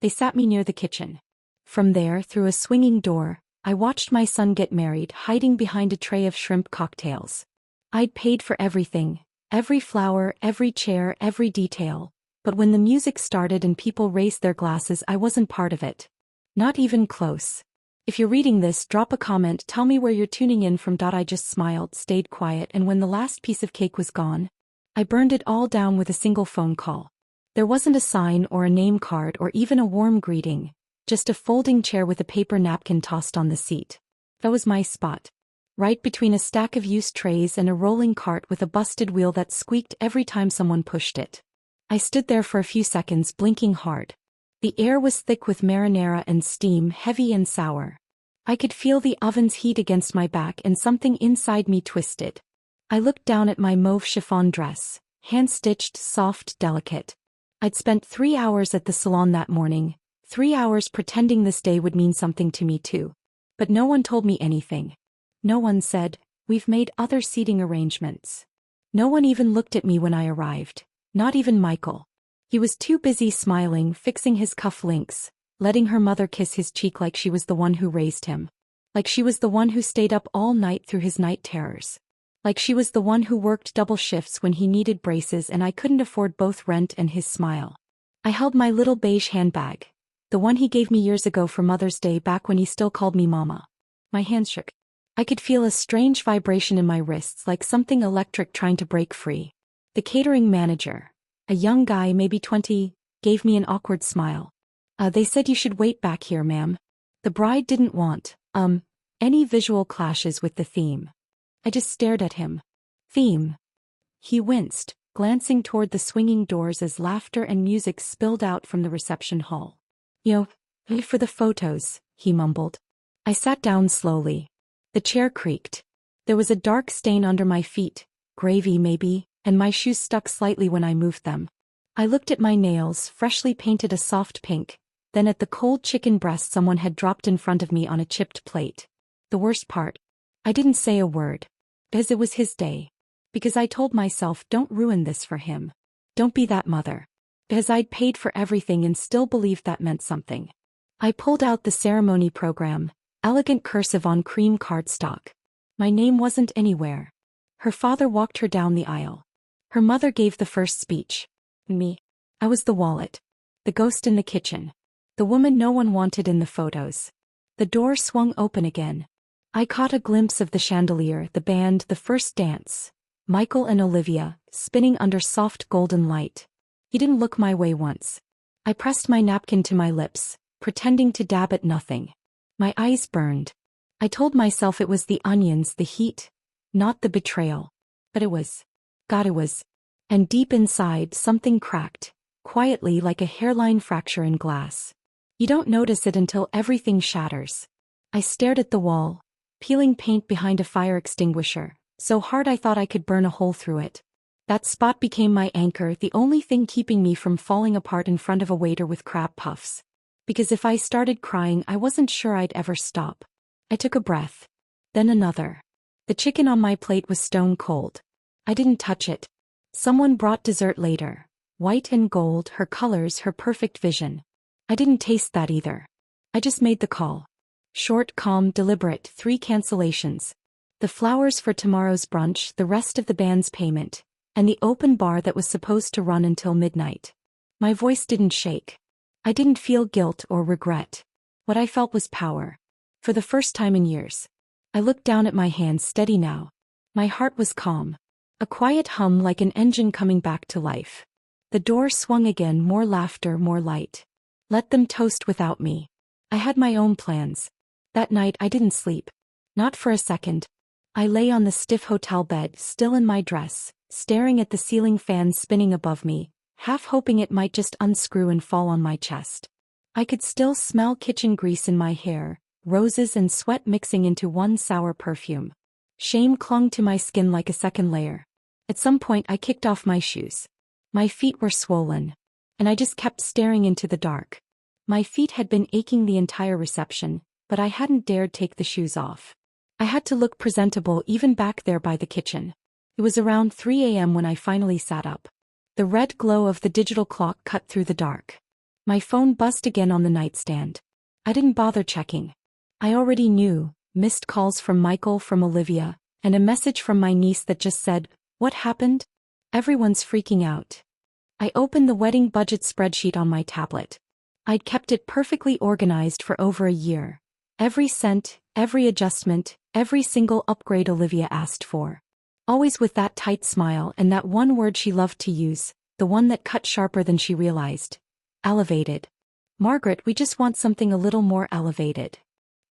They sat me near the kitchen. From there, through a swinging door, I watched my son get married, hiding behind a tray of shrimp cocktails. I'd paid for everything, every flower, every chair, every detail. But when the music started and people raised their glasses, I wasn't part of it. Not even close. If you're reading this, drop a comment, tell me where you're tuning in from. I just smiled, stayed quiet, and when the last piece of cake was gone, I burned it all down with a single phone call. There wasn't a sign or a name card or even a warm greeting, just a folding chair with a paper napkin tossed on the seat. That was my spot. Right between a stack of used trays and a rolling cart with a busted wheel that squeaked every time someone pushed it. I stood there for a few seconds, blinking hard. The air was thick with marinara and steam, heavy and sour. I could feel the oven's heat against my back and something inside me twisted. I looked down at my mauve chiffon dress, hand-stitched, soft, delicate. I'd spent 3 hours at the salon that morning, 3 hours pretending this day would mean something to me too. But no one told me anything. No one said, "We've made other seating arrangements." No one even looked at me when I arrived. Not even Michael. He was too busy smiling, fixing his cuff links, letting her mother kiss his cheek like she was the one who raised him. Like she was the one who stayed up all night through his night terrors. Like she was the one who worked double shifts when he needed braces and I couldn't afford both rent and his smile. I held my little beige handbag, the one he gave me years ago for Mother's Day, back when he still called me Mama. My hands shook. I could feel a strange vibration in my wrists, like something electric trying to break free. The catering manager, a young guy maybe 20, gave me an awkward smile. They said you should wait back here, ma'am. The bride didn't want, any visual clashes with the theme. I just stared at him. Theme. He winced, glancing toward the swinging doors as laughter and music spilled out from the reception hall. For the photos, he mumbled. I sat down slowly. The chair creaked. There was a dark stain under my feet, gravy maybe, and my shoes stuck slightly when I moved them. I looked at my nails, freshly painted a soft pink, then at the cold chicken breast someone had dropped in front of me on a chipped plate. The worst part, I didn't say a word. Because it was his day. Because I told myself, don't ruin this for him. Don't be that mother. Because I'd paid for everything and still believed that meant something. I pulled out the ceremony program, elegant cursive on cream cardstock. My name wasn't anywhere. Her father walked her down the aisle. Her mother gave the first speech. Me. I was the wallet. The ghost in the kitchen. The woman no one wanted in the photos. The door swung open again. I caught a glimpse of the chandelier, the band, the first dance. Michael and Olivia, spinning under soft golden light. He didn't look my way once. I pressed my napkin to my lips, pretending to dab at nothing. My eyes burned. I told myself it was the onions, the heat, not the betrayal. But it was. God, it was. And deep inside, something cracked, quietly, like a hairline fracture in glass. You don't notice it until everything shatters. I stared at the wall, peeling paint behind a fire extinguisher, so hard I thought I could burn a hole through it. That spot became my anchor, the only thing keeping me from falling apart in front of a waiter with crab puffs. Because if I started crying, I wasn't sure I'd ever stop. I took a breath. Then another. The chicken on my plate was stone cold. I didn't touch it. Someone brought dessert later. White and gold, her colors, her perfect vision. I didn't taste that either. I just made the call. Short, calm, deliberate, 3 cancellations. The flowers for tomorrow's brunch, the rest of the band's payment, and the open bar that was supposed to run until midnight. My voice didn't shake. I didn't feel guilt or regret. What I felt was power. For the first time in years. I looked down at my hands, steady now. My heart was calm. A quiet hum like an engine coming back to life. The door swung again, more laughter, more light. Let them toast without me. I had my own plans. That night I didn't sleep. Not for a second. I lay on the stiff hotel bed, still in my dress, staring at the ceiling fan spinning above me, half hoping it might just unscrew and fall on my chest. I could still smell kitchen grease in my hair, roses and sweat mixing into one sour perfume. Shame clung to my skin like a second layer. At some point I kicked off my shoes. My feet were swollen. And I just kept staring into the dark. My feet had been aching the entire reception, but I hadn't dared take the shoes off. I had to look presentable even back there by the kitchen. It was around 3 a.m. when I finally sat up. The red glow of the digital clock cut through the dark. My phone buzzed again on the nightstand. I didn't bother checking. I already knew, missed calls from Michael, from Olivia, and a message from my niece that just said, "What happened?" Everyone's freaking out. I opened the wedding budget spreadsheet on my tablet. I'd kept it perfectly organized for over a year. Every cent, every adjustment, every single upgrade Olivia asked for. Always with that tight smile and that one word she loved to use, the one that cut sharper than she realized. Elevated. Margaret, we just want something a little more elevated.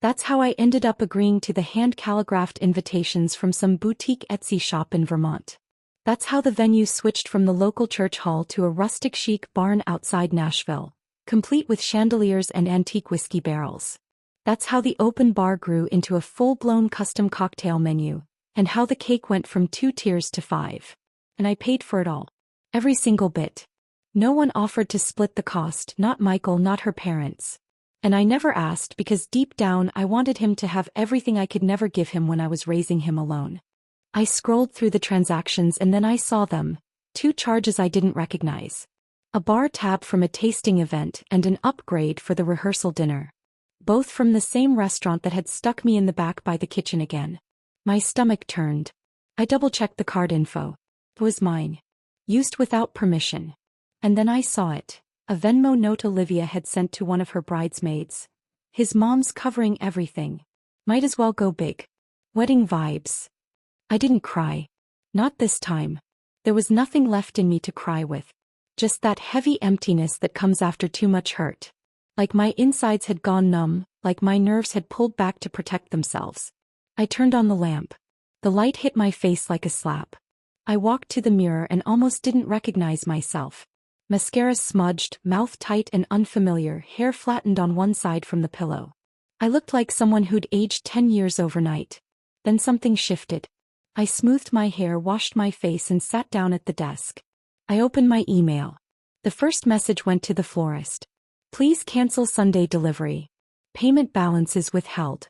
That's how I ended up agreeing to the hand-calligraphed invitations from some boutique Etsy shop in Vermont. That's how the venue switched from the local church hall to a rustic chic barn outside Nashville, complete with chandeliers and antique whiskey barrels. That's how the open bar grew into a full-blown custom cocktail menu, and how the cake went from 2 tiers to 5. And I paid for it all. Every single bit. No one offered to split the cost, not Michael, not her parents. And I never asked because deep down I wanted him to have everything I could never give him when I was raising him alone. I scrolled through the transactions and then I saw them. 2 charges I didn't recognize. A bar tab from a tasting event and an upgrade for the rehearsal dinner. Both from the same restaurant that had stuck me in the back by the kitchen again. My stomach turned. I double-checked the card info. It was mine. Used without permission. And then I saw it. A Venmo note Olivia had sent to one of her bridesmaids. His mom's covering everything. Might as well go big. Wedding vibes. I didn't cry. Not this time. There was nothing left in me to cry with. Just that heavy emptiness that comes after too much hurt. Like my insides had gone numb, like my nerves had pulled back to protect themselves. I turned on the lamp. The light hit my face like a slap. I walked to the mirror and almost didn't recognize myself. Mascara smudged, mouth tight and unfamiliar, hair flattened on one side from the pillow. I looked like someone who'd aged 10 years overnight. Then something shifted. I smoothed my hair, washed my face and sat down at the desk. I opened my email. The first message went to the florist. Please cancel Sunday delivery. Payment balance is withheld.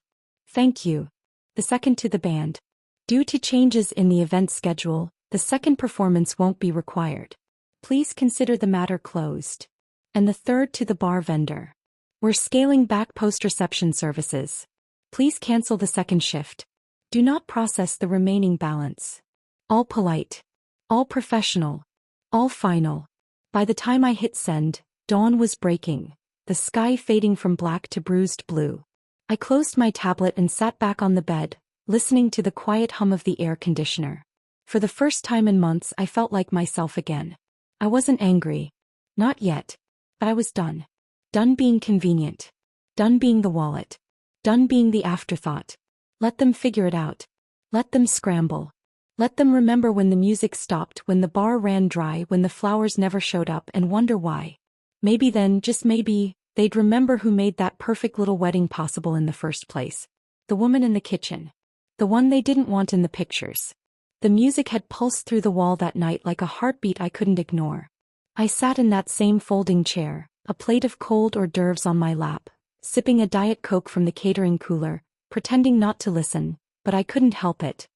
Thank you. The second to the band. Due to changes in the event schedule, the second performance won't be required. Please consider the matter closed. And the third to the bar vendor. We're scaling back post-reception services. Please cancel the second shift. Do not process the remaining balance. All polite. All professional. All final. By the time I hit send, dawn was breaking, the sky fading from black to bruised blue. I closed my tablet and sat back on the bed, listening to the quiet hum of the air conditioner. For the first time in months I felt like myself again. I wasn't angry. Not yet. But I was done. Done being convenient. Done being the wallet. Done being the afterthought. Let them figure it out. Let them scramble. Let them remember when the music stopped, when the bar ran dry, when the flowers never showed up, and wonder why. Maybe then, just maybe, they'd remember who made that perfect little wedding possible in the first place. The woman in the kitchen. The one they didn't want in the pictures. The music had pulsed through the wall that night like a heartbeat I couldn't ignore. I sat in that same folding chair, a plate of cold hors d'oeuvres on my lap, sipping a Diet Coke from the catering cooler, pretending not to listen, but I couldn't help it.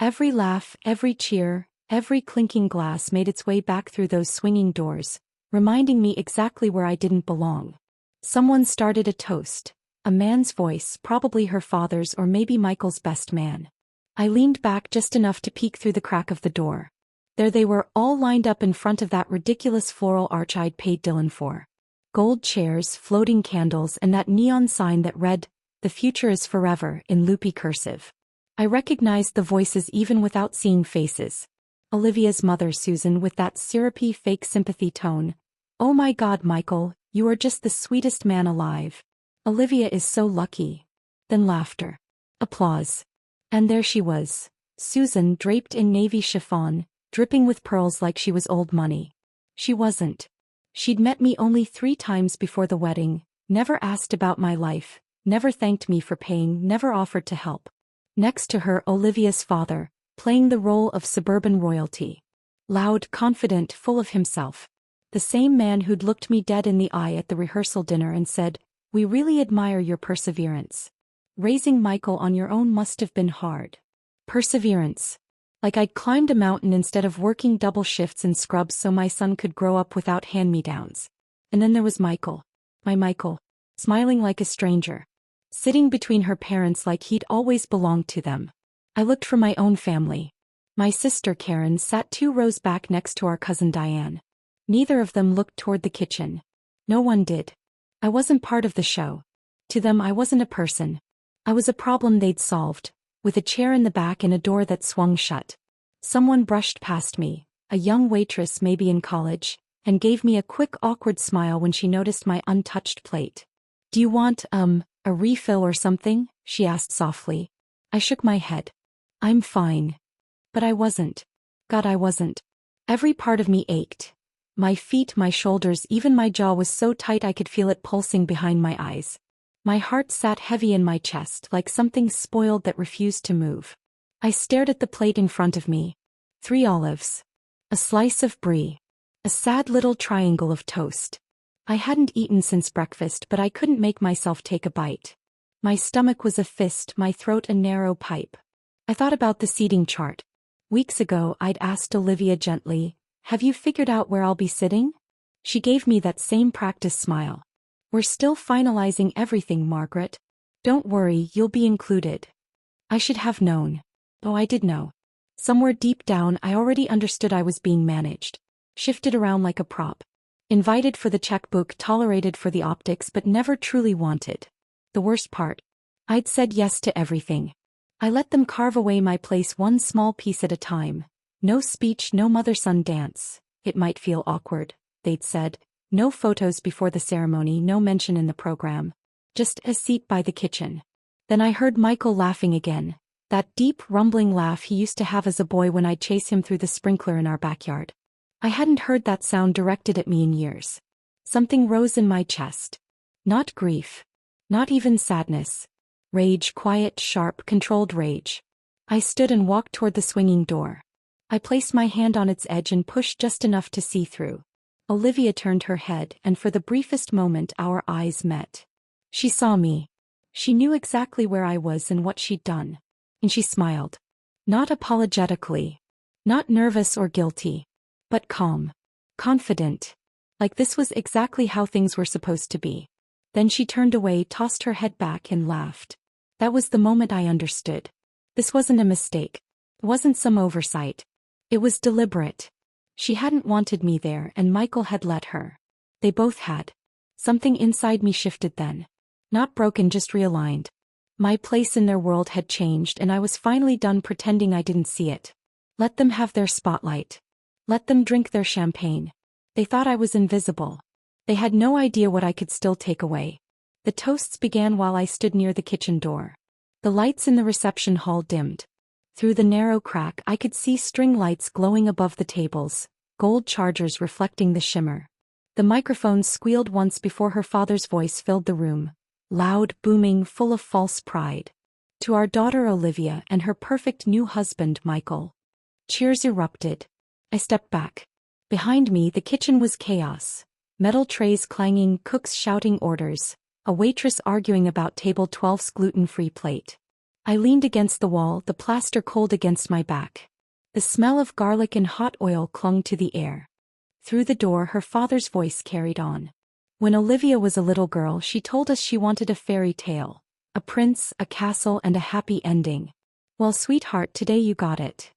Every laugh, every cheer, every clinking glass made its way back through those swinging doors, reminding me exactly where I didn't belong. Someone started a toast. A man's voice, probably her father's or maybe Michael's best man. I leaned back just enough to peek through the crack of the door. There they were, all lined up in front of that ridiculous floral arch I'd paid Dylan for. Gold chairs, floating candles, and that neon sign that read, "The future is forever," in loopy cursive. I recognized the voices even without seeing faces. Olivia's mother, Susan, with that syrupy fake sympathy tone. "Oh my God, Michael, you are just the sweetest man alive. Olivia is so lucky." Then laughter. Applause. And there she was. Susan, draped in navy chiffon, dripping with pearls like she was old money. She wasn't. She'd met me only 3 times before the wedding, never asked about my life, never thanked me for paying, never offered to help. Next to her, Olivia's father, playing the role of suburban royalty. Loud, confident, full of himself. The same man who'd looked me dead in the eye at the rehearsal dinner and said, "We really admire your perseverance. Raising Michael on your own must have been hard." Perseverance. Like I'd climbed a mountain instead of working double shifts and scrubs so my son could grow up without hand-me-downs. And then there was Michael. My Michael. Smiling like a stranger. Sitting between her parents like he'd always belonged to them. I looked for my own family. My sister Karen sat 2 rows back next to our cousin Diane. Neither of them looked toward the kitchen. No one did. I wasn't part of the show. To them I wasn't a person. I was a problem they'd solved, with a chair in the back and a door that swung shut. Someone brushed past me, a young waitress maybe in college, and gave me a quick awkward smile when she noticed my untouched plate. "Do you want, a refill or something?" she asked softly. I shook my head. "I'm fine." But I wasn't. God, I wasn't. Every part of me ached. My feet, my shoulders, even my jaw was so tight I could feel it pulsing behind my eyes. My heart sat heavy in my chest like something spoiled that refused to move. I stared at the plate in front of me. 3 olives. A slice of brie. A sad little triangle of toast. I hadn't eaten since breakfast, but I couldn't make myself take a bite. My stomach was a fist, my throat a narrow pipe. I thought about the seating chart. Weeks ago I'd asked Olivia gently, "Have you figured out where I'll be sitting?" She gave me that same practice smile. "We're still finalizing everything, Margaret. Don't worry, you'll be included." I should have known. Oh, I did know. Somewhere deep down I already understood I was being managed. Shifted around like a prop. Invited for the checkbook, tolerated for the optics, but never truly wanted. The worst part? I'd said yes to everything. I let them carve away my place one small piece at a time. No speech, no mother-son dance. It might feel awkward, they'd said. No photos before the ceremony, no mention in the program. Just a seat by the kitchen. Then I heard Michael laughing again. That deep, rumbling laugh he used to have as a boy when I'd chase him through the sprinkler in our backyard. I hadn't heard that sound directed at me in years. Something rose in my chest. Not grief. Not even sadness. Rage, quiet, sharp, controlled rage. I stood and walked toward the swinging door. I placed my hand on its edge and pushed just enough to see through. Olivia turned her head, and for the briefest moment our eyes met. She saw me. She knew exactly where I was and what she'd done. And she smiled. Not apologetically. Not nervous or guilty. But calm. Confident. Like this was exactly how things were supposed to be. Then she turned away, tossed her head back, and laughed. That was the moment I understood. This wasn't a mistake. It wasn't some oversight. It was deliberate. She hadn't wanted me there, and Michael had let her. They both had. Something inside me shifted then. Not broken, just realigned. My place in their world had changed, and I was finally done pretending I didn't see it. Let them have their spotlight. Let them drink their champagne. They thought I was invisible. They had no idea what I could still take away. The toasts began while I stood near the kitchen door. The lights in the reception hall dimmed. Through the narrow crack I could see string lights glowing above the tables, gold chargers reflecting the shimmer. The microphones squealed once before her father's voice filled the room. Loud, booming, full of false pride. To our daughter Olivia and her perfect new husband Michael. Cheers erupted. I stepped back. Behind me the kitchen was chaos. Metal trays clanging, cooks shouting orders, a waitress arguing about table 12's gluten-free plate. I leaned against the wall, the plaster cold against my back. The smell of garlic and hot oil clung to the air. Through the door her father's voice carried on. When Olivia was a little girl she told us she wanted a fairy tale. A prince, a castle, and a happy ending. Well, sweetheart, today you got it.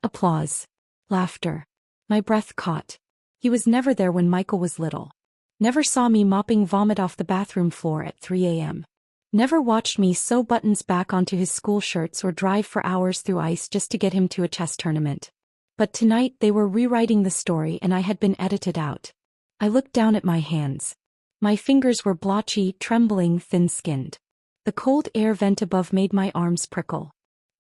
Applause. Laughter. My breath caught. He was never there when Michael was little. Never saw me mopping vomit off the bathroom floor at 3 a.m. Never watched me sew buttons back onto his school shirts or drive for hours through ice just to get him to a chess tournament. But tonight they were rewriting the story and I had been edited out. I looked down at my hands. My fingers were blotchy, trembling, thin-skinned. The cold air vent above made my arms prickle.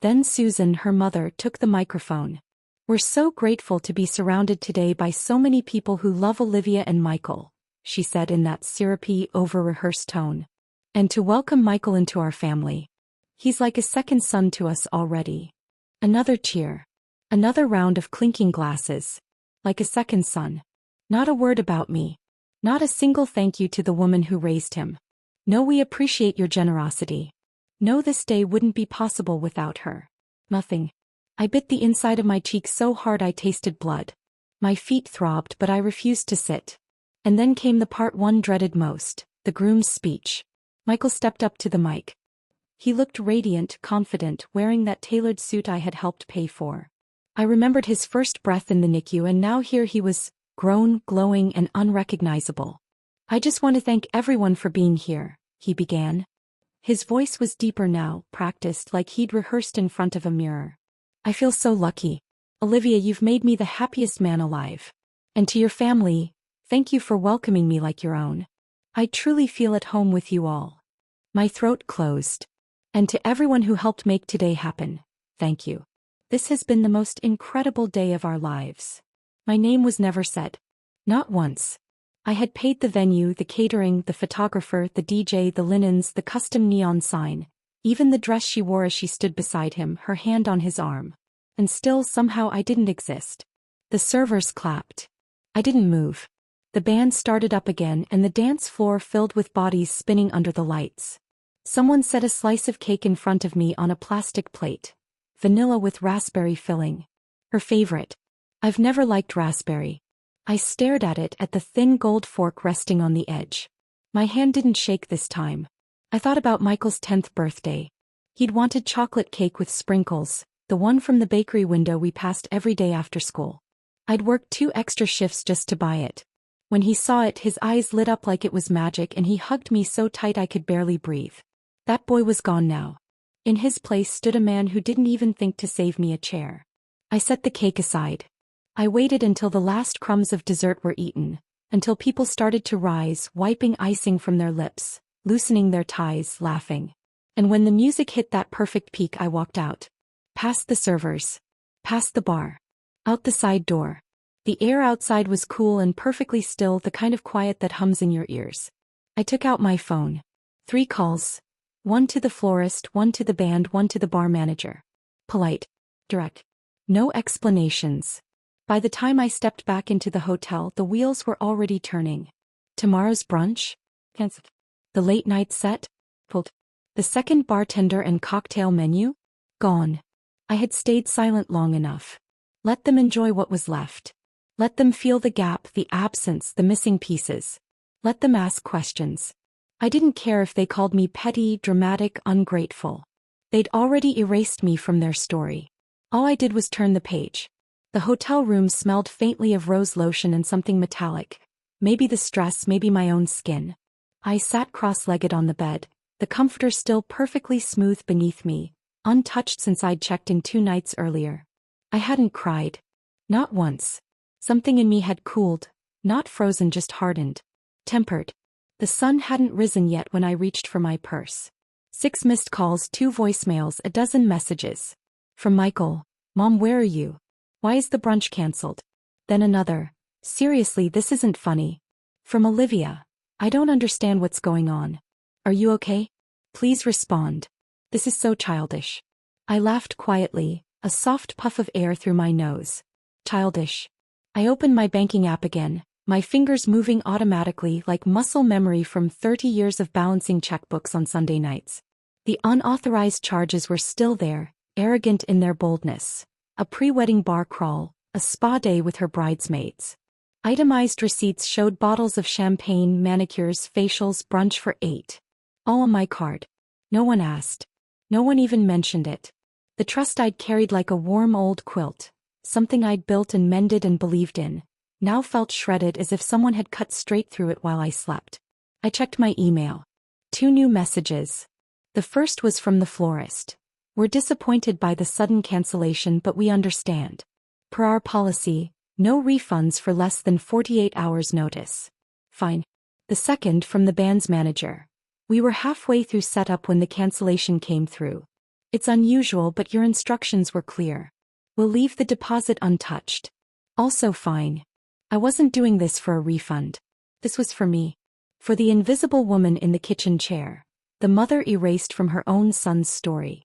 Then Susan, her mother, took the microphone. "We're so grateful to be surrounded today by so many people who love Olivia and Michael," she said in that syrupy, over-rehearsed tone. "And to welcome Michael into our family. He's like a second son to us already." Another cheer. Another round of clinking glasses. Like a second son. Not a word about me. Not a single thank you to the woman who raised him. No, we appreciate your generosity. No, this day wouldn't be possible without her. Nothing. I bit the inside of my cheek so hard I tasted blood. My feet throbbed, but I refused to sit. And then came the part one dreaded most, the groom's speech. Michael stepped up to the mic. He looked radiant, confident, wearing that tailored suit I had helped pay for. I remembered his first breath in the NICU, and now here he was, grown, glowing, and unrecognizable. I just want to thank everyone for being here, he began. His voice was deeper now, practiced like he'd rehearsed in front of a mirror. I feel so lucky. Olivia, you've made me the happiest man alive. And to your family, thank you for welcoming me like your own. I truly feel at home with you all. My throat closed. And to everyone who helped make today happen, thank you. This has been the most incredible day of our lives. My name was never said. Not once. I had paid the venue, the catering, the photographer, the DJ, the linens, the custom neon sign, even the dress she wore as she stood beside him, her hand on his arm. And still somehow I didn't exist. The servers clapped. I didn't move. The band started up again and the dance floor filled with bodies spinning under the lights. Someone set a slice of cake in front of me on a plastic plate. Vanilla with raspberry filling. Her favorite. I've never liked raspberry. I stared at it, at the thin gold fork resting on the edge. My hand didn't shake this time. I thought about Michael's 10th birthday. He'd wanted chocolate cake with sprinkles, the one from the bakery window we passed every day after school. I'd worked 2 extra shifts just to buy it. When he saw it, his eyes lit up like it was magic and he hugged me so tight I could barely breathe. That boy was gone now. In his place stood a man who didn't even think to save me a chair. I set the cake aside. I waited until the last crumbs of dessert were eaten, until people started to rise, wiping icing from their lips, loosening their ties, laughing. And when the music hit that perfect peak, I walked out. Past the servers. Past the bar. Out the side door. The air outside was cool and perfectly still, the kind of quiet that hums in your ears. I took out my phone. 3 calls. 1 to the florist, 1 to the band, 1 to the bar manager. Polite. Direct. No explanations. By the time I stepped back into the hotel, the wheels were already turning. Tomorrow's brunch? Cancelled. The late night set? Pulled. The second bartender and cocktail menu? Gone. I had stayed silent long enough. Let them enjoy what was left. Let them feel the gap, the absence, the missing pieces. Let them ask questions. I didn't care if they called me petty, dramatic, ungrateful. They'd already erased me from their story. All I did was turn the page. The hotel room smelled faintly of rose lotion and something metallic. Maybe the stress, maybe my own skin. I sat cross-legged on the bed, the comforter still perfectly smooth beneath me, untouched since I'd checked in 2 nights earlier. I hadn't cried. Not once. Something in me had cooled, not frozen, just hardened. Tempered. The sun hadn't risen yet when I reached for my purse. 6 missed calls, 2 voicemails, a dozen messages. From Michael. Mom, where are you? Why is the brunch cancelled? Then another. Seriously, this isn't funny. From Olivia. I don't understand what's going on. Are you okay? Please respond. This is so childish. I laughed quietly, a soft puff of air through my nose. Childish. I opened my banking app again, my fingers moving automatically like muscle memory from 30 years of balancing checkbooks on Sunday nights. The unauthorized charges were still there, arrogant in their boldness. A pre-wedding bar crawl, a spa day with her bridesmaids. Itemized receipts showed bottles of champagne, manicures, facials, brunch for 8. All on my card. No one asked. No one even mentioned it. The trust I'd carried like a warm old quilt, something I'd built and mended and believed in, now felt shredded as if someone had cut straight through it while I slept. I checked my email. 2 new messages. The first was from the florist. We're disappointed by the sudden cancellation, but we understand. Per our policy, no refunds for less than 48 hours notice. Fine. The second from the band's manager. We were halfway through setup when the cancellation came through. It's unusual, but your instructions were clear. We'll leave the deposit untouched. Also fine. I wasn't doing this for a refund. This was for me. For the invisible woman in the kitchen chair. The mother erased from her own son's story.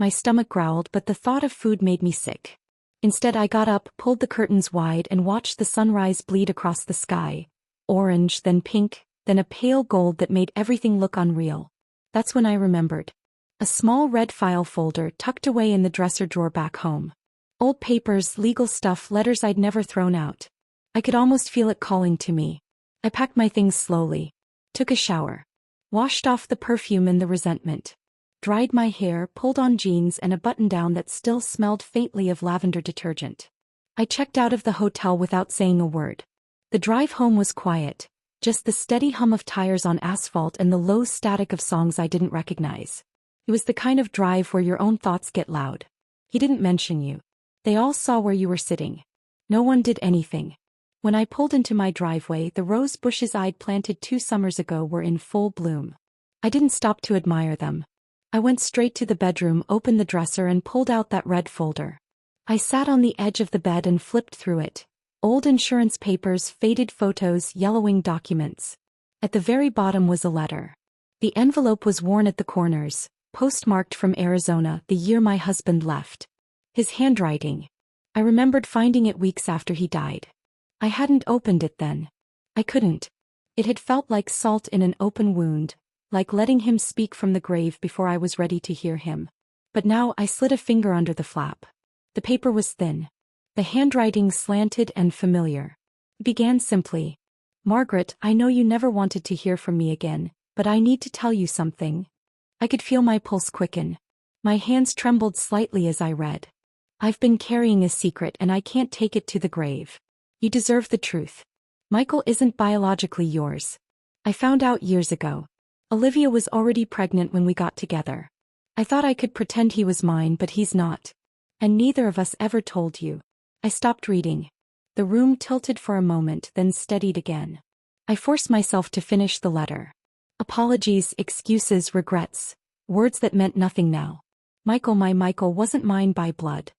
My stomach growled, but the thought of food made me sick. Instead, I got up, pulled the curtains wide, and watched the sunrise bleed across the sky. Orange, then pink, then a pale gold that made everything look unreal. That's when I remembered. A small red file folder tucked away in the dresser drawer back home. Old papers, legal stuff, letters I'd never thrown out. I could almost feel it calling to me. I packed my things slowly, took a shower, washed off the perfume and the resentment, dried my hair, pulled on jeans and a button-down that still smelled faintly of lavender detergent. I checked out of the hotel without saying a word. The drive home was quiet, just the steady hum of tires on asphalt and the low static of songs I didn't recognize. It was the kind of drive where your own thoughts get loud. He didn't mention you. They all saw where you were sitting. No one did anything. When I pulled into my driveway, the rose bushes I'd planted 2 summers ago were in full bloom. I didn't stop to admire them. I went straight to the bedroom, opened the dresser and pulled out that red folder. I sat on the edge of the bed and flipped through it. Old insurance papers, faded photos, yellowing documents. At the very bottom was a letter. The envelope was worn at the corners, postmarked from Arizona, the year my husband left. His handwriting. I remembered finding it weeks after he died. I hadn't opened it then. I couldn't. It had felt like salt in an open wound, like letting him speak from the grave before I was ready to hear him. But now I slid a finger under the flap. The paper was thin. The handwriting slanted and familiar. It began simply. Margaret, I know you never wanted to hear from me again, but I need to tell you something. I could feel my pulse quicken. My hands trembled slightly as I read. I've been carrying a secret and I can't take it to the grave. You deserve the truth. Michael isn't biologically yours. I found out years ago. Olivia was already pregnant when we got together. I thought I could pretend he was mine, but he's not. And neither of us ever told you. I stopped reading. The room tilted for a moment, then steadied again. I forced myself to finish the letter. Apologies, excuses, regrets. Words that meant nothing now. Michael, my Michael wasn't mine by blood.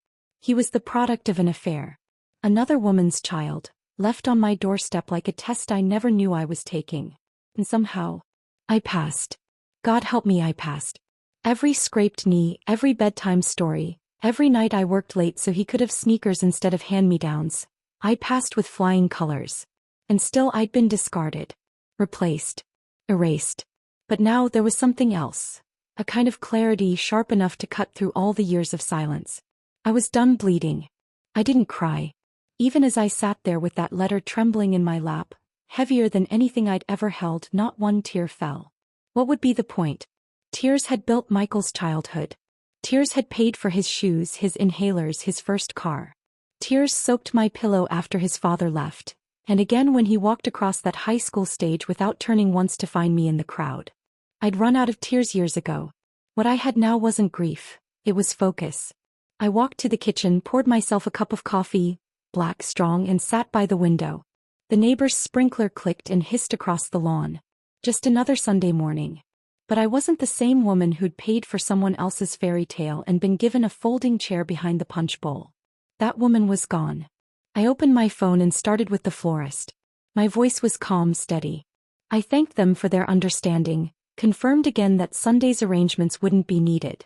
He was the product of an affair. Another woman's child, left on my doorstep like a test I never knew I was taking. And somehow, I passed. God help me, I passed. Every scraped knee, every bedtime story, every night I worked late so he could have sneakers instead of hand-me-downs. I passed with flying colors. And still I'd been discarded. Replaced. Erased. But now there was something else. A kind of clarity sharp enough to cut through all the years of silence. I was done bleeding. I didn't cry. Even as I sat there with that letter trembling in my lap, heavier than anything I'd ever held, not one tear fell. What would be the point? Tears had built Michael's childhood. Tears had paid for his shoes, his inhalers, his first car. Tears soaked my pillow after his father left, and again when he walked across that high school stage without turning once to find me in the crowd. I'd run out of tears years ago. What I had now wasn't grief, it was focus. I walked to the kitchen, poured myself a cup of coffee, black, strong, and sat by the window. The neighbor's sprinkler clicked and hissed across the lawn. Just another Sunday morning. But I wasn't the same woman who'd paid for someone else's fairy tale and been given a folding chair behind the punch bowl. That woman was gone. I opened my phone and started with the florist. My voice was calm, steady. I thanked them for their understanding, confirmed again that Sunday's arrangements wouldn't be needed.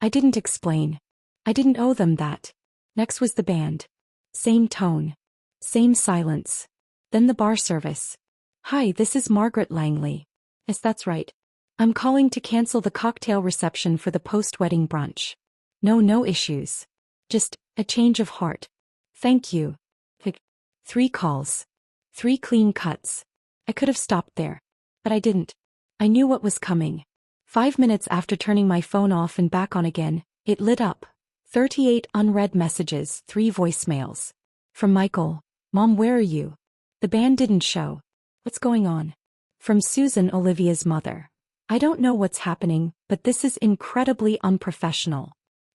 I didn't explain. I didn't owe them that. Next was the band. Same tone. Same silence. Then the bar service. Hi, this is Margaret Langley. Yes, that's right. I'm calling to cancel the cocktail reception for the post-wedding brunch. No issues. Just a change of heart. Thank you. 3 calls. 3 clean cuts. I could have stopped there. But I didn't. I knew what was coming. 5 minutes after turning my phone off and back on again, it lit up. 38 unread messages, 3 voicemails. From Michael. Mom, where are you? The band didn't show. What's going on? From Susan, Olivia's mother. I don't know what's happening, but this is incredibly unprofessional.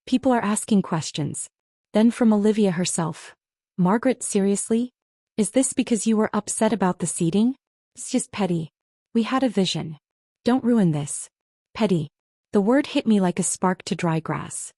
People are asking questions. Then from Olivia herself. Margaret, seriously? Is this because you were upset about the seating? It's just petty. We had a vision. Don't ruin this. Petty. The word hit me like a spark to dry grass.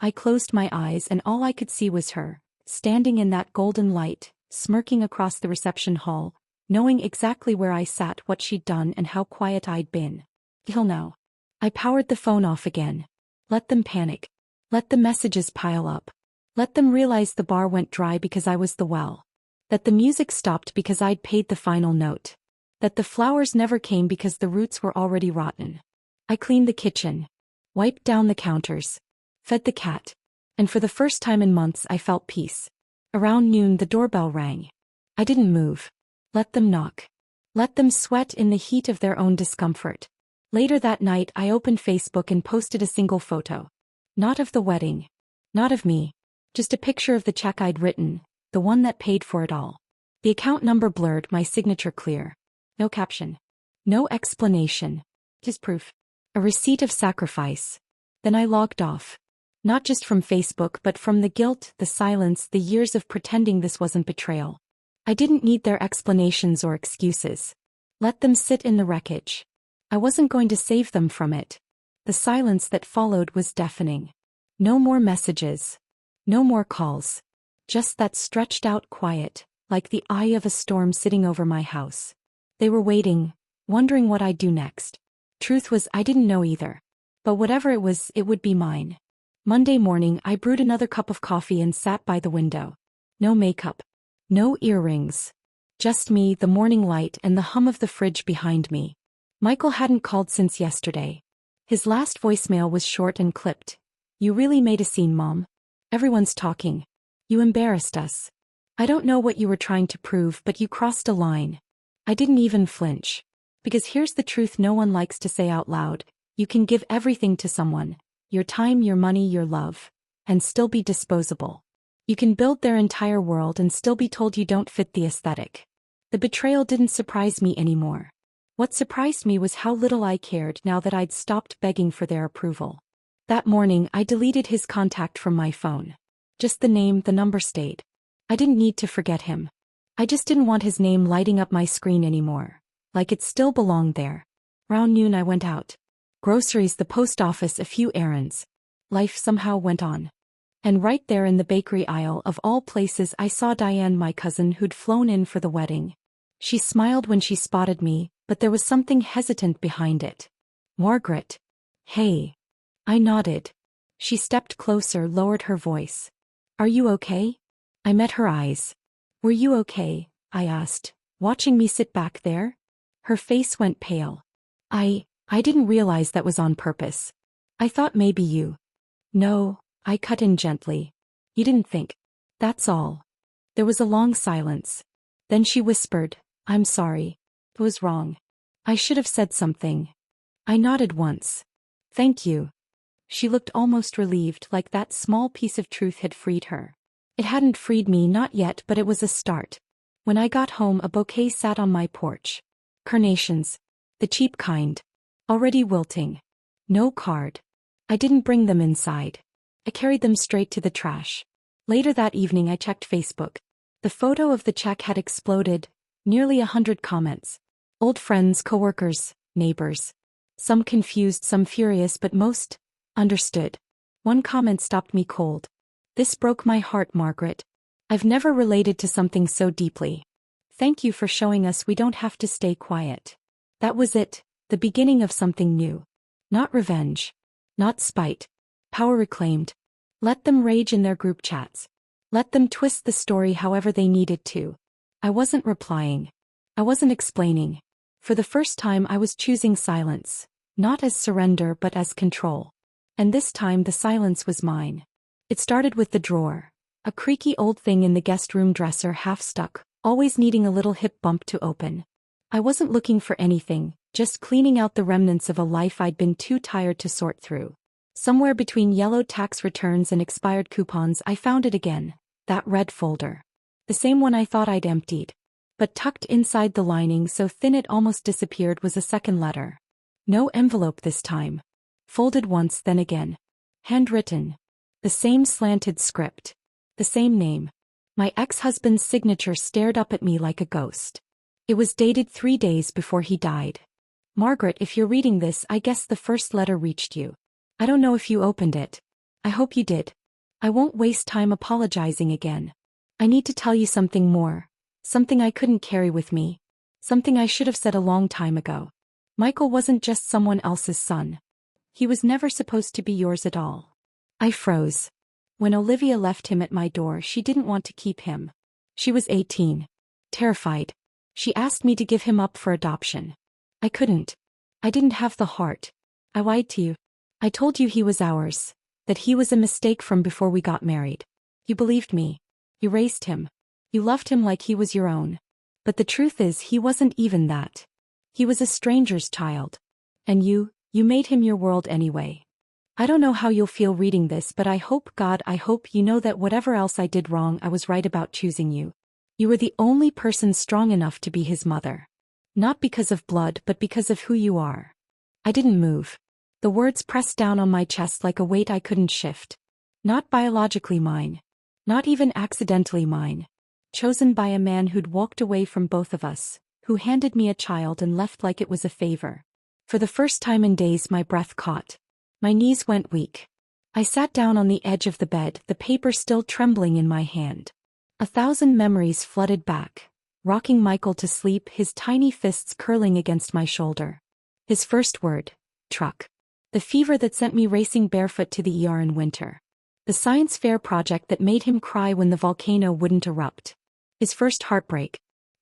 I closed my eyes and all I could see was her, standing in that golden light, smirking across the reception hall, knowing exactly where I sat, what she'd done and how quiet I'd been. Till now. I powered the phone off again. Let them panic. Let the messages pile up. Let them realize the bar went dry because I was the well. That the music stopped because I'd paid the final note. That the flowers never came because the roots were already rotten. I cleaned the kitchen. Wiped down the counters. Fed the cat. And for the first time in months I felt peace. Around noon the doorbell rang. I didn't move. Let them knock. Let them sweat in the heat of their own discomfort. Later that night I opened Facebook and posted a single photo. Not of the wedding. Not of me. Just a picture of the check I'd written, the one that paid for it all. The account number blurred, my signature clear. No caption. No explanation. Just proof. A receipt of sacrifice. Then I logged off. Not just from Facebook but from the guilt, the silence, the years of pretending this wasn't betrayal. I didn't need their explanations or excuses. Let them sit in the wreckage. I wasn't going to save them from it. The silence that followed was deafening. No more messages. No more calls. Just that stretched out quiet, like the eye of a storm sitting over my house. They were waiting, wondering what I'd do next. Truth was, I didn't know either. But whatever it was, it would be mine. Monday morning, I brewed another cup of coffee and sat by the window. No makeup. No earrings. Just me, the morning light, and the hum of the fridge behind me. Michael hadn't called since yesterday. His last voicemail was short and clipped. You really made a scene, Mom. Everyone's talking. You embarrassed us. I don't know what you were trying to prove, but you crossed a line. I didn't even flinch. Because here's the truth no one likes to say out loud. You can give everything to someone. Your time, your money, your love. And still be disposable. You can build their entire world and still be told you don't fit the aesthetic. The betrayal didn't surprise me anymore. What surprised me was how little I cared now that I'd stopped begging for their approval. That morning, I deleted his contact from my phone. Just the name, the number stayed. I didn't need to forget him. I just didn't want his name lighting up my screen anymore. Like it still belonged there. Round noon I went out. Groceries, the post office, a few errands. Life somehow went on. And right there in the bakery aisle of all places I saw Diane, my cousin who'd flown in for the wedding. She smiled when she spotted me, but there was something hesitant behind it. Margaret. Hey. I nodded. She stepped closer, lowered her voice. Are you okay? I met her eyes. Were you okay? I asked, watching me sit back there. Her face went pale. I didn't realize that was on purpose. I thought maybe you. No, I cut in gently. You didn't think. That's all. There was a long silence. Then she whispered, I'm sorry. It was wrong. I should have said something. I nodded once. Thank you. She looked almost relieved, like that small piece of truth had freed her. It hadn't freed me, not yet, but it was a start. When I got home, a bouquet sat on my porch. Carnations. The cheap kind. Already wilting. No card. I didn't bring them inside. I carried them straight to the trash. Later that evening I checked Facebook. The photo of the check had exploded. Nearly 100 comments. Old friends, coworkers, neighbors. Some confused, some furious, but most understood. One comment stopped me cold. This broke my heart, Margaret. I've never related to something so deeply. Thank you for showing us we don't have to stay quiet. That was it, the beginning of something new. Not revenge. Not spite. Power reclaimed. Let them rage in their group chats. Let them twist the story however they needed to. I wasn't replying. I wasn't explaining. For the first time I was choosing silence, not as surrender but as control. And this time the silence was mine. It started with the drawer. A creaky old thing in the guest room dresser, half stuck, always needing a little hip bump to open. I wasn't looking for anything, just cleaning out the remnants of a life I'd been too tired to sort through. Somewhere between yellowed tax returns and expired coupons I found it again, that red folder. The same one I thought I'd emptied. But tucked inside the lining so thin it almost disappeared was a second letter. No envelope this time. Folded once, then again. Handwritten. The same slanted script. The same name. My ex-husband's signature stared up at me like a ghost. It was dated 3 days before he died. Margaret, if you're reading this, I guess the first letter reached you. I don't know if you opened it. I hope you did. I won't waste time apologizing again. I need to tell you something more. Something I couldn't carry with me. Something I should have said a long time ago. Michael wasn't just someone else's son. He was never supposed to be yours at all. I froze. When Olivia left him at my door, she didn't want to keep him. She was 18. Terrified. She asked me to give him up for adoption. I couldn't. I didn't have the heart. I lied to you. I told you he was ours. That he was a mistake from before we got married. You believed me. You raised him. You loved him like he was your own. But the truth is he wasn't even that. He was a stranger's child. And you made him your world anyway. I don't know how you'll feel reading this, but I hope you know that whatever else I did wrong, I was right about choosing you. You were the only person strong enough to be his mother. Not because of blood, but because of who you are. I didn't move. The words pressed down on my chest like a weight I couldn't shift. Not biologically mine. Not even accidentally mine. Chosen by a man who'd walked away from both of us, who handed me a child and left like it was a favor. For the first time in days, my breath caught. My knees went weak. I sat down on the edge of the bed, the paper still trembling in my hand. 1,000 memories flooded back, rocking Michael to sleep, his tiny fists curling against my shoulder. His first word, truck. The fever that sent me racing barefoot to the ER in winter. The science fair project that made him cry when the volcano wouldn't erupt. His first heartbreak.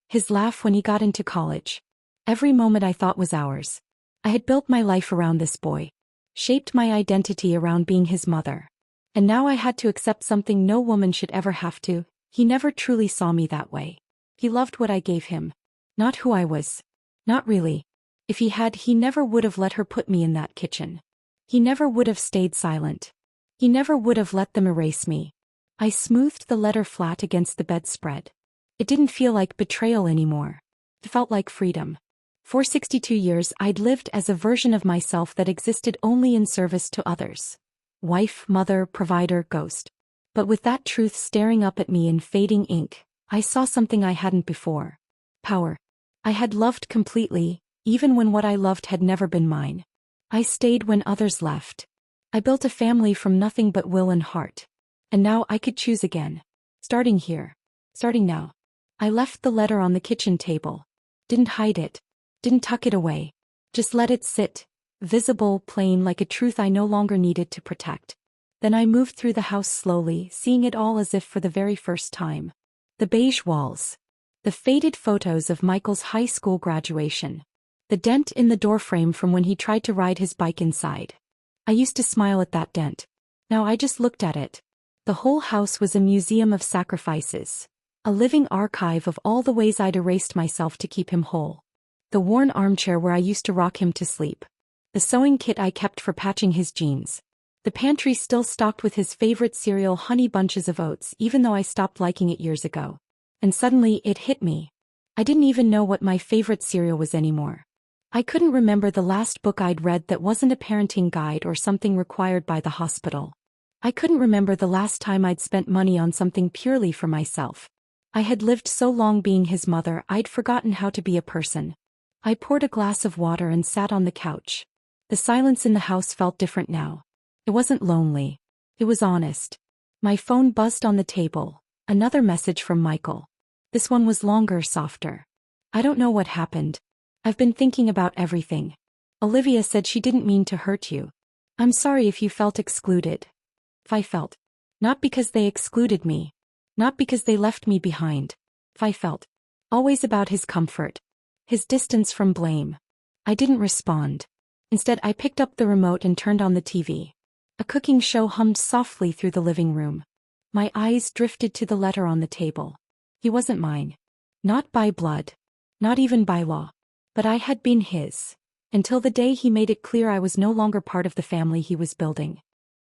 His laugh when he got into college. Every moment I thought was ours. I had built my life around this boy. Shaped my identity around being his mother. And now I had to accept something no woman should ever have to. He never truly saw me that way. He loved what I gave him. Not who I was. Not really. If he had, he never would have let her put me in that kitchen. He never would have stayed silent. He never would have let them erase me. I smoothed the letter flat against the bedspread. It didn't feel like betrayal anymore. It felt like freedom. For 62 years I'd lived as a version of myself that existed only in service to others. Wife, mother, provider, ghost. But with that truth staring up at me in fading ink, I saw something I hadn't before. Power. I had loved completely, even when what I loved had never been mine. I stayed when others left. I built a family from nothing but will and heart. And now I could choose again. Starting here. Starting now. I left the letter on the kitchen table. Didn't hide it. Didn't tuck it away. Just let it sit, visible, plain, like a truth I no longer needed to protect. Then I moved through the house slowly, seeing it all as if for the very first time. The beige walls. The faded photos of Michael's high school graduation. The dent in the doorframe from when he tried to ride his bike inside. I used to smile at that dent. Now I just looked at it. The whole house was a museum of sacrifices. A living archive of all the ways I'd erased myself to keep him whole. The worn armchair where I used to rock him to sleep. The sewing kit I kept for patching his jeans. The pantry still stocked with his favorite cereal, Honey Bunches of Oats, even though I stopped liking it years ago. And suddenly it hit me. I didn't even know what my favorite cereal was anymore. I couldn't remember the last book I'd read that wasn't a parenting guide or something required by the hospital. I couldn't remember the last time I'd spent money on something purely for myself. I had lived so long being his mother, I'd forgotten how to be a person. I poured a glass of water and sat on the couch. The silence in the house felt different now. It wasn't lonely. It was honest. My phone buzzed on the table. Another message from Michael. This one was longer, softer. I don't know what happened. I've been thinking about everything. Olivia said she didn't mean to hurt you. I'm sorry if you felt excluded. If I felt. Not because they excluded me. Not because they left me behind. If I felt. Always about his comfort. His distance from blame. I didn't respond. Instead, I picked up the remote and turned on the TV. A cooking show hummed softly through the living room. My eyes drifted to the letter on the table. He wasn't mine. Not by blood. Not even by law. But I had been his. Until the day he made it clear I was no longer part of the family he was building.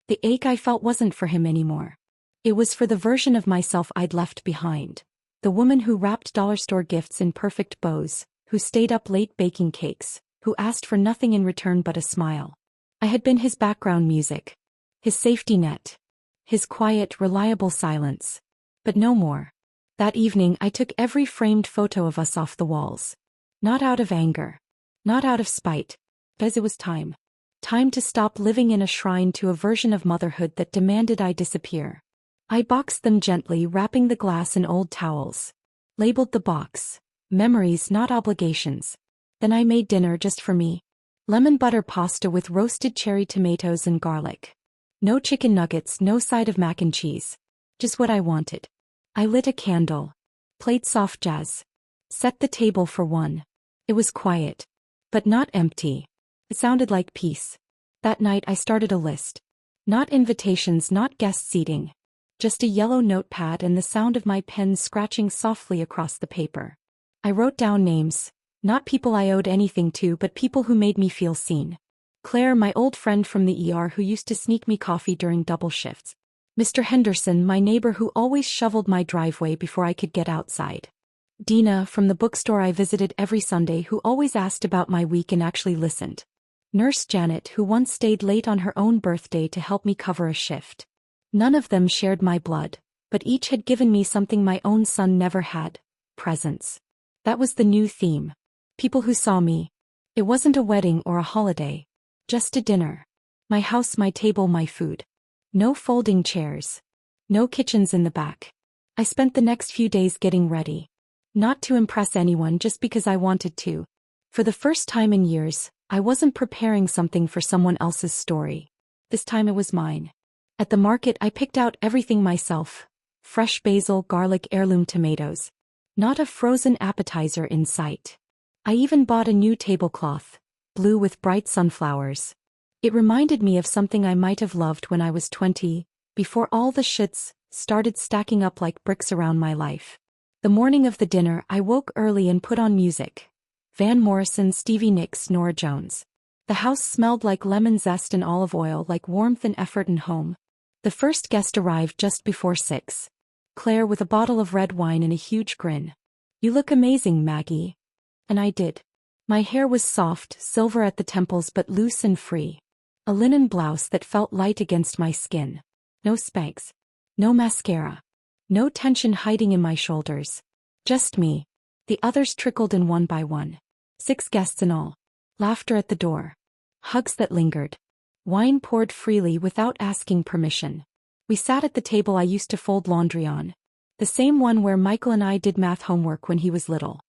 The ache I felt wasn't for him anymore. It was for the version of myself I'd left behind. The woman who wrapped dollar store gifts in perfect bows, who stayed up late baking cakes, who asked for nothing in return but a smile. I had been his background music. His safety net. His quiet, reliable silence. But no more. That evening I took every framed photo of us off the walls. Not out of anger. Not out of spite. Because it was time. Time to stop living in a shrine to a version of motherhood that demanded I disappear. I boxed them gently, wrapping the glass in old towels. Labeled the box. Memories, not obligations. Then I made dinner just for me. Lemon butter pasta with roasted cherry tomatoes and garlic. No chicken nuggets, no side of mac and cheese. Just what I wanted. I lit a candle. Played soft jazz. Set the table for one. It was quiet. But not empty. It sounded like peace. That night I started a list. Not invitations, not guest seating. Just a yellow notepad and the sound of my pen scratching softly across the paper. I wrote down names, not people I owed anything to but people who made me feel seen. Claire, my old friend from the ER who used to sneak me coffee during double shifts. Mr. Henderson, my neighbor who always shoveled my driveway before I could get outside. Dina, from the bookstore I visited every Sunday who always asked about my week and actually listened. Nurse Janet, who once stayed late on her own birthday to help me cover a shift. None of them shared my blood, but each had given me something my own son never had: presents. That was the new theme. People who saw me. It wasn't a wedding or a holiday. Just a dinner. My house, my table, my food. No folding chairs. No kitchens in the back. I spent the next few days getting ready. Not to impress anyone, just because I wanted to. For the first time in years, I wasn't preparing something for someone else's story. This time it was mine. At the market I picked out everything myself. Fresh basil, garlic, heirloom tomatoes. Not a frozen appetizer in sight. I even bought a new tablecloth, blue with bright sunflowers. It reminded me of something I might have loved when I was 20, before all the shits started stacking up like bricks around my life. The morning of the dinner I woke early and put on music. Van Morrison, Stevie Nicks, Norah Jones. The house smelled like lemon zest and olive oil, like warmth and effort and home. The first guest arrived just before 6. Claire with a bottle of red wine and a huge grin. "You look amazing, Maggie." And I did. My hair was soft, silver at the temples but loose and free. A linen blouse that felt light against my skin. No Spanx. No mascara. No tension hiding in my shoulders. Just me. The others trickled in one by one. 6 guests in all. Laughter at the door. Hugs that lingered. Wine poured freely without asking permission. We sat at the table I used to fold laundry on. The same one where Michael and I did math homework when he was little.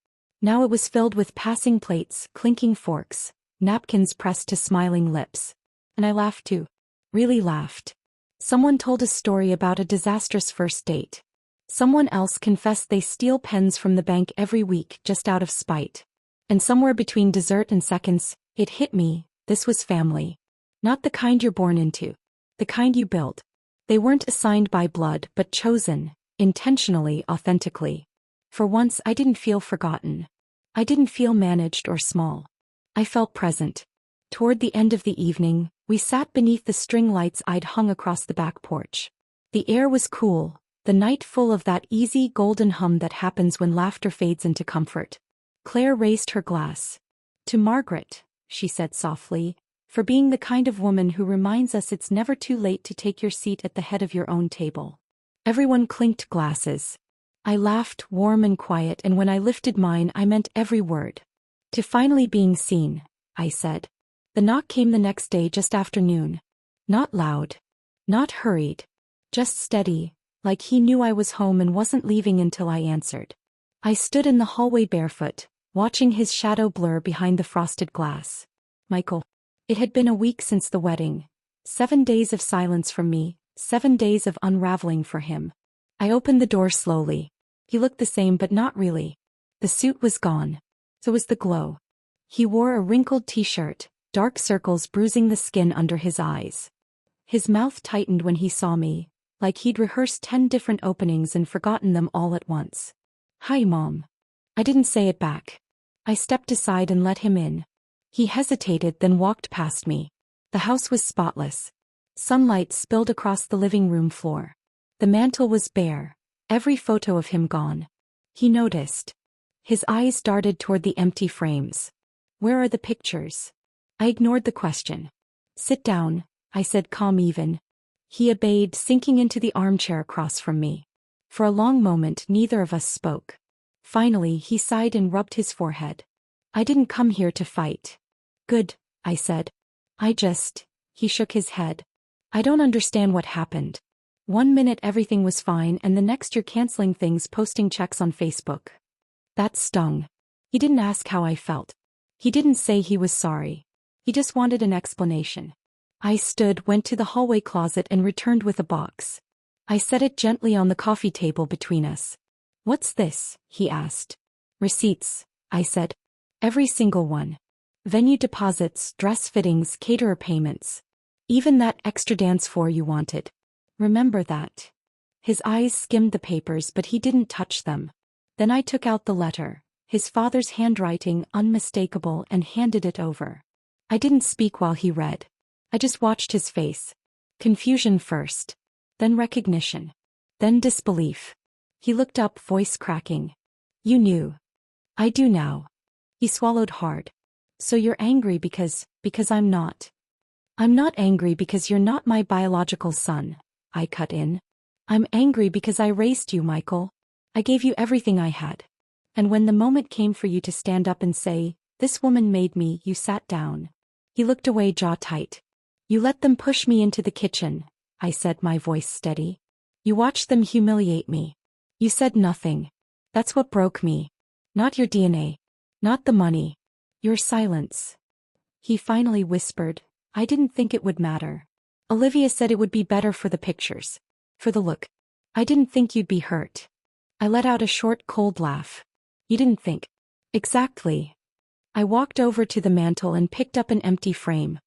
Now it was filled with passing plates, clinking forks, napkins pressed to smiling lips. And I laughed too. Really laughed. Someone told a story about a disastrous first date. Someone else confessed they steal pens from the bank every week just out of spite. And somewhere between dessert and seconds, it hit me: this was family. Not the kind you're born into. The kind you build. They weren't assigned by blood but chosen, intentionally, authentically. For once I didn't feel forgotten. I didn't feel managed or small. I felt present. Toward the end of the evening, we sat beneath the string lights I'd hung across the back porch. The air was cool, the night full of that easy golden hum that happens when laughter fades into comfort. Claire raised her glass. "To Margaret," she said softly, "for being the kind of woman who reminds us it's never too late to take your seat at the head of your own table." Everyone clinked glasses. I laughed, warm and quiet, and when I lifted mine I meant every word. "To finally being seen," I said. The knock came the next day just after noon. Not loud. Not hurried. Just steady, like he knew I was home and wasn't leaving until I answered. I stood in the hallway barefoot, watching his shadow blur behind the frosted glass. Michael. It had been a week since the wedding. 7 days of silence from me, 7 days of unraveling for him. I opened the door slowly. He looked the same but not really. The suit was gone. So was the glow. He wore a wrinkled t-shirt, dark circles bruising the skin under his eyes. His mouth tightened when he saw me, like he'd rehearsed 10 different openings and forgotten them all at once. "Hi, Mom." I didn't say it back. I stepped aside and let him in. He hesitated, then walked past me. The house was spotless. Sunlight spilled across the living room floor. The mantel was bare, every photo of him gone. He noticed. His eyes darted toward the empty frames. "Where are the pictures?" I ignored the question. "Sit down," I said, calm even. He obeyed, sinking into the armchair across from me. For a long moment neither of us spoke. Finally he sighed and rubbed his forehead. "I didn't come here to fight." "Good," I said. He shook his head. "I don't understand what happened. 1 minute everything was fine and the next you're canceling things, posting checks on Facebook." That stung. He didn't ask how I felt. He didn't say he was sorry. He just wanted an explanation. I stood, went to the hallway closet and returned with a box. I set it gently on the coffee table between us. "What's this?" he asked. "Receipts," I said. "Every single one. Venue deposits, dress fittings, caterer payments. Even that extra dance floor you wanted. Remember that?" His eyes skimmed the papers but he didn't touch them. Then I took out the letter, his father's handwriting unmistakable, and handed it over. I didn't speak while he read. I just watched his face. Confusion first. Then recognition. Then disbelief. He looked up, voice cracking. You knew. I do now. He swallowed hard. So you're angry because I'm not. I'm not angry because you're not my biological son, I cut in. I'm angry because I raised you, Michael. I gave you everything I had. And when the moment came for you to stand up and say, "This woman made me," you sat down. He looked away, jaw tight. You let them push me into the kitchen, I said, my voice steady. You watched them humiliate me. You said nothing. That's what broke me. Not your DNA. Not the money. Your silence. He finally whispered, I didn't think it would matter. Olivia said it would be better for the pictures. For the look. I didn't think you'd be hurt. I let out a short, cold laugh. You didn't think. Exactly. I walked over to the mantel and picked up an empty frame.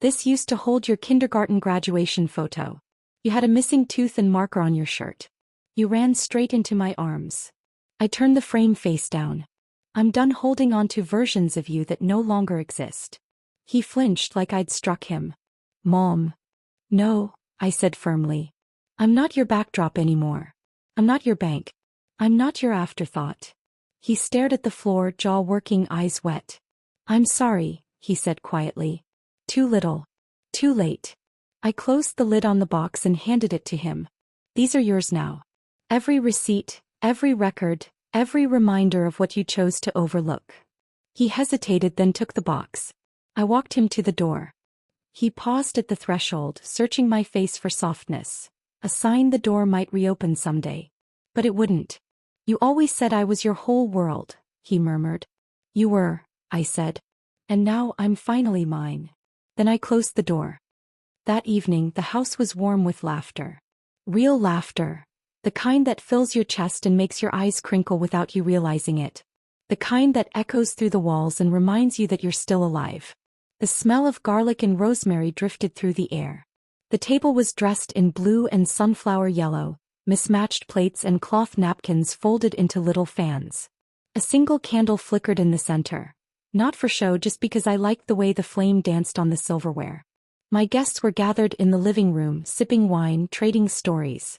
This used to hold your kindergarten graduation photo. You had a missing tooth and marker on your shirt. You ran straight into my arms. I turned the frame face down. I'm done holding on to versions of you that no longer exist. He flinched like I'd struck him. Mom. No, I said firmly. I'm not your backdrop anymore. I'm not your bank. I'm not your afterthought. He stared at the floor, jaw working, eyes wet. I'm sorry, he said quietly. Too little. Too late. I closed the lid on the box and handed it to him. These are yours now. Every receipt, every record, every reminder of what you chose to overlook. He hesitated, then took the box. I walked him to the door. He paused at the threshold, searching my face for softness. A sign the door might reopen someday. But it wouldn't. You always said I was your whole world, he murmured. You were, I said. And now I'm finally mine. Then I closed the door. That evening the house was warm with laughter. Real laughter. The kind that fills your chest and makes your eyes crinkle without you realizing it. The kind that echoes through the walls and reminds you that you're still alive. The smell of garlic and rosemary drifted through the air. The table was dressed in blue and sunflower yellow, mismatched plates and cloth napkins folded into little fans. A single candle flickered in the center. Not for show, just because I liked the way the flame danced on the silverware. My guests were gathered in the living room, sipping wine, trading stories.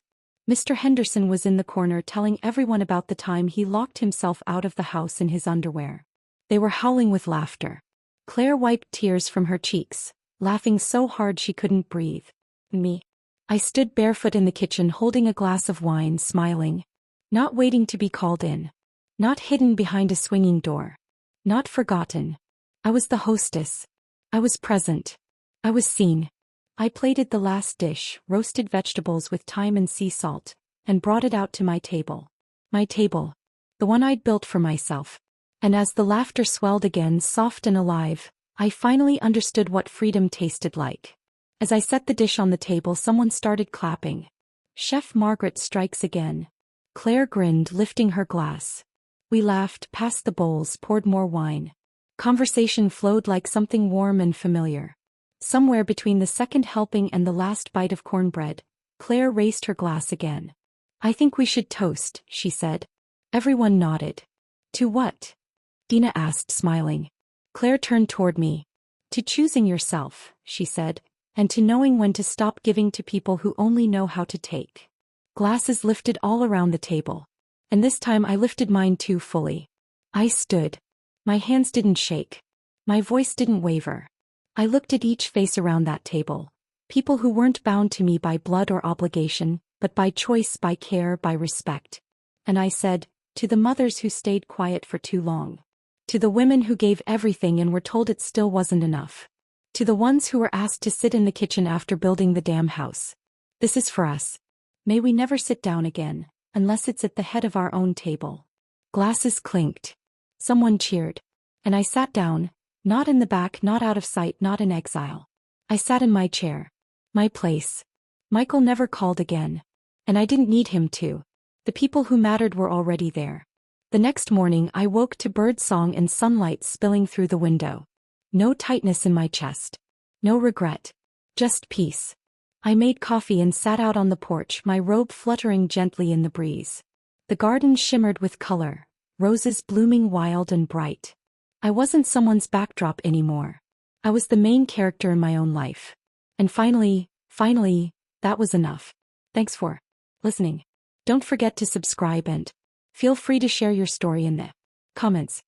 Mr. Henderson was in the corner telling everyone about the time he locked himself out of the house in his underwear. They were howling with laughter. Claire wiped tears from her cheeks, laughing so hard she couldn't breathe. Me. I stood barefoot in the kitchen holding a glass of wine, smiling. Not waiting to be called in. Not hidden behind a swinging door. Not forgotten. I was the hostess. I was present. I was seen. I plated the last dish, roasted vegetables with thyme and sea salt, and brought it out to my table. My table. The one I'd built for myself. And as the laughter swelled again, soft and alive, I finally understood what freedom tasted like. As I set the dish on the table, someone started clapping. Chef Margaret strikes again. Claire grinned, lifting her glass. We laughed, passed the bowls, poured more wine. Conversation flowed like something warm and familiar. Somewhere between the second helping and the last bite of cornbread, Claire raised her glass again. I think we should toast, she said. Everyone nodded. To what? Dina asked, smiling. Claire turned toward me. To choosing yourself, she said, and to knowing when to stop giving to people who only know how to take. Glasses lifted all around the table. And this time I lifted mine too fully. I stood. My hands didn't shake. My voice didn't waver. I looked at each face around that table. People who weren't bound to me by blood or obligation, but by choice, by care, by respect. And I said, to the mothers who stayed quiet for too long. To the women who gave everything and were told it still wasn't enough. To the ones who were asked to sit in the kitchen after building the damn house. This is for us. May we never sit down again, unless it's at the head of our own table. Glasses clinked. Someone cheered. And I sat down, not in the back, not out of sight, not in exile. I sat in my chair. My place. Michael never called again. And I didn't need him to. The people who mattered were already there. The next morning I woke to birdsong and sunlight spilling through the window. No tightness in my chest. No regret. Just peace. I made coffee and sat out on the porch, my robe fluttering gently in the breeze. The garden shimmered with color. roses blooming wild and bright. I wasn't someone's backdrop anymore. I was the main character in my own life. And finally, that was enough. Thanks for listening. Don't forget to subscribe and feel free to share your story in the comments.